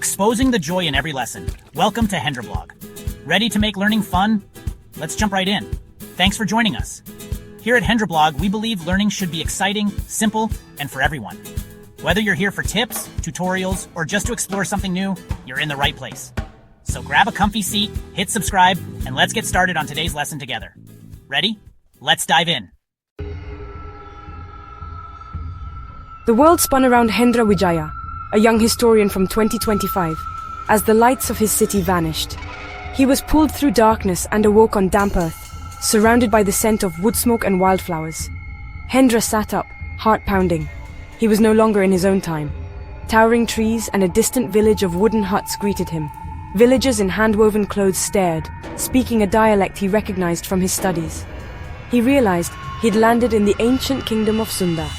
exposing the joy in every lesson. Welcome to hendrablog. Ready to make learning fun? Let's jump right in. Thanks for joining us. Here at hendrablog, we believe learning should be exciting, simple, and for everyone. Whether you're here for tips, tutorials, or just to explore something new, you're in the right place. So grab a comfy seat, hit subscribe, and let's get started on today's lesson together. Ready? Let's dive in. The world spun around Hendra Wijaya, a young historian from 2025, as the lights of his city vanished. He was pulled through darkness and awoke on damp earth, surrounded by the scent of wood smoke and wildflowers. Hendra sat up, heart pounding. He was no longer in his own time. Towering trees and a distant village of wooden huts greeted him. Villagers in hand-woven clothes stared, speaking a dialect he recognized from his studies. He realized he'd landed in the ancient kingdom of Sunda,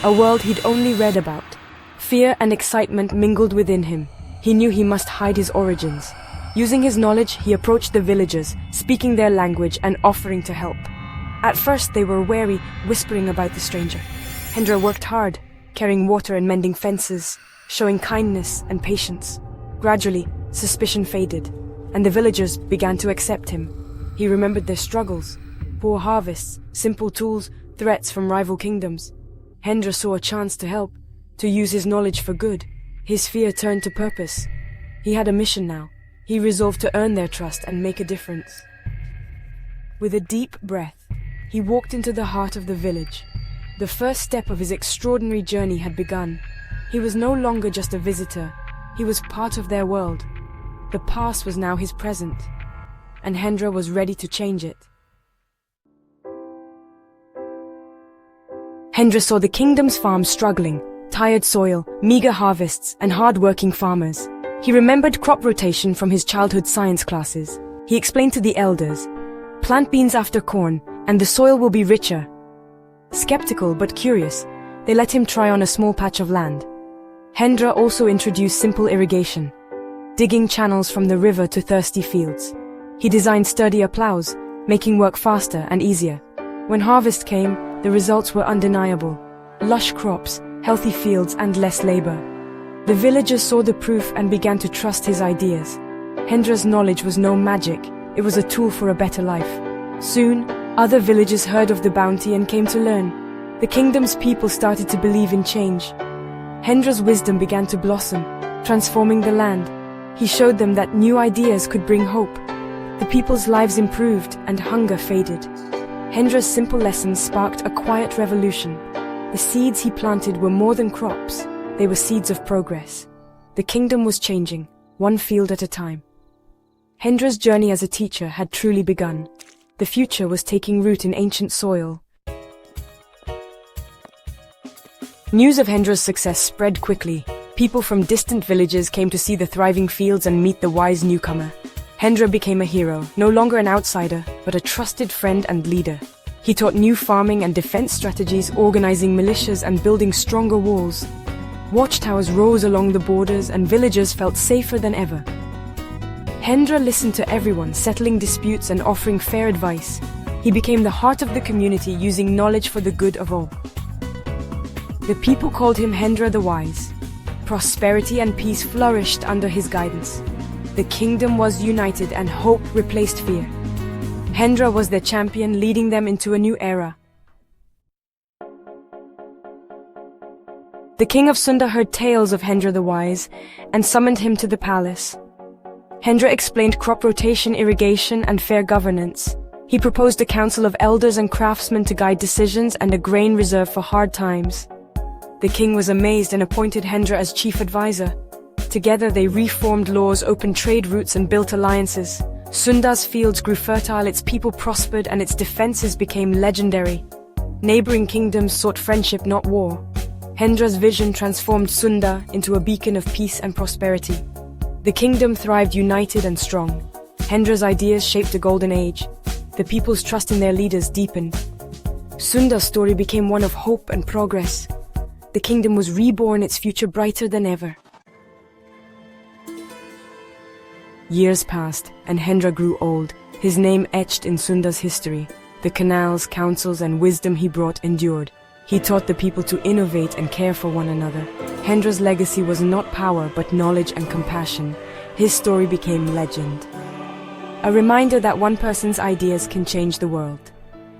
a world he'd only read about. Fear and excitement mingled within him. He knew he must hide his origins. Using his knowledge, he approached the villagers, speaking their language and offering to help. At first, they were wary, whispering about the stranger. Hendra worked hard, carrying water and mending fences, showing kindness and patience. Gradually, suspicion faded, and the villagers began to accept him. He remembered their struggles, poor harvests, simple tools, threats from rival kingdoms. Hendra saw a chance to help, to use his knowledge for good. His fear turned to purpose. He had a mission now. He resolved to earn their trust and make a difference. With a deep breath, he walked into the heart of the village. The first step of his extraordinary journey had begun. He was no longer just a visitor. He was part of their world. The past was now his present, and Hendra was ready to change it. Hendra saw the kingdom's farms struggling, tired soil, meager harvests, and hard-working farmers. He remembered crop rotation from his childhood science classes. He explained to the elders, "Plant beans after corn, and the soil will be richer." Skeptical but curious, they let him try on a small patch of land. Hendra also introduced simple irrigation, digging channels from the river to thirsty fields. He designed sturdier plows, making work faster and easier. When harvest came, the results were undeniable. Lush crops, healthy fields, and less labor. The villagers saw the proof and began to trust his ideas. Hendra's knowledge was no magic, it was a tool for a better life. Soon, other villagers heard of the bounty and came to learn. The kingdom's people started to believe in change. Hendra's wisdom began to blossom, transforming the land. He showed them that new ideas could bring hope. The people's lives improved and hunger faded. Hendra's simple lessons sparked a quiet revolution. The seeds he planted were more than crops. They were seeds of progress. The kingdom was changing, one field at a time. Hendra's journey as a teacher had truly begun. The future was taking root in ancient soil. News of Hendra's success spread quickly. People from distant villages came to see the thriving fields and meet the wise newcomer. Hendra became a hero, no longer an outsider, but a trusted friend and leader. He taught new farming and defense strategies, organizing militias and building stronger walls. Watchtowers rose along the borders and villagers felt safer than ever. Hendra listened to everyone, settling disputes and offering fair advice. He became the heart of the community, using knowledge for the good of all. The people called him Hendra the Wise. Prosperity and peace flourished under his guidance. The kingdom was united and hope replaced fear. Hendra was their champion, leading them into a new era. The king of Sunda heard tales of Hendra the Wise and summoned him to the palace. Hendra explained crop rotation, irrigation, and fair governance. He proposed a council of elders and craftsmen to guide decisions and a grain reserve for hard times. The king was amazed and appointed Hendra as chief advisor. Together they reformed laws, opened trade routes, and built alliances. Sunda's fields grew fertile, its people prospered, and its defenses became legendary. Neighboring kingdoms sought friendship, not war. Hendra's vision transformed Sunda into a beacon of peace and prosperity. The kingdom thrived united and strong. Hendra's ideas shaped a golden age. The people's trust in their leaders deepened. Sunda's story became one of hope and progress. The kingdom was reborn, its future brighter than ever. Years passed, and Hendra grew old, his name etched in Sunda's history. The canals, councils, and wisdom he brought endured. He taught the people to innovate and care for one another. Hendra's legacy was not power, but knowledge and compassion. His story became legend. A reminder that one person's ideas can change the world.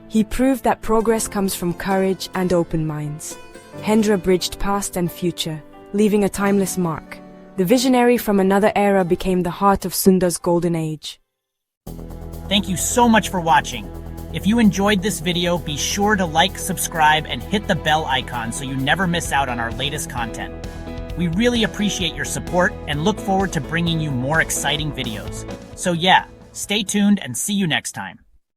He proved that progress comes from courage and open minds. Hendra bridged past and future, leaving a timeless mark. The visionary from another era became the heart of Sunda's golden age. Thank you so much for watching. If you enjoyed this video, be sure to like, subscribe, and hit the bell icon so you never miss out on our latest content. We really appreciate your support and look forward to bringing you more exciting videos. So yeah, stay tuned and see you next time.